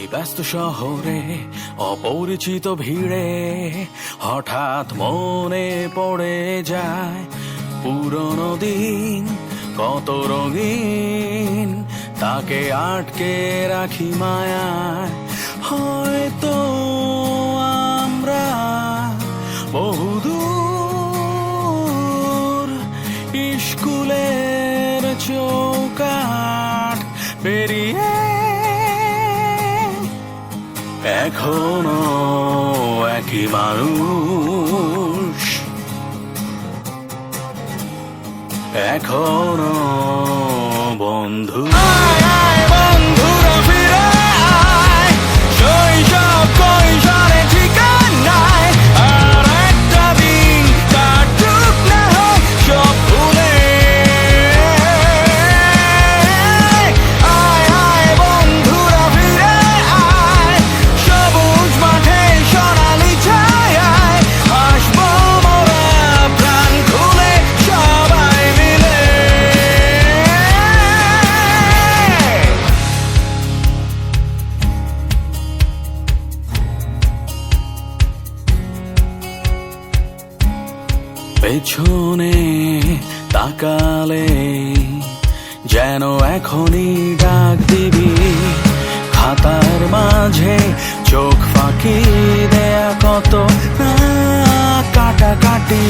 এই ব্যস্ত শহরে অপরিচিত ভিড়ে হঠাৎ মনে পড়ে যায় পুরনো দিন, কত রঙিন তাকে আটকে রাখি মায়ায়। হয়তো আমরা বহুদূর স্কুলের চৌকাঠ পেরিয়ে এখনো একই মানুষ, এখনো বন্ধু। বন্ধুরা ফিরে আয়, শৈশব কৈশোরে ঠিকানায়, আর একটা দিন কাটুক না হয় সব ভুলে। আয় আয় বন্ধুরা ফিরে আয়, সবুজ মাঠে সোনালি ছায়ায় হাসবো মোরা প্রাণ খুলে সবাই মিলে। পেছনে তাকালে যেন এখনই ডাক দিবি, খাতার মাঝে চোখ ফাঁকি দেয়া কত কাটাকাটি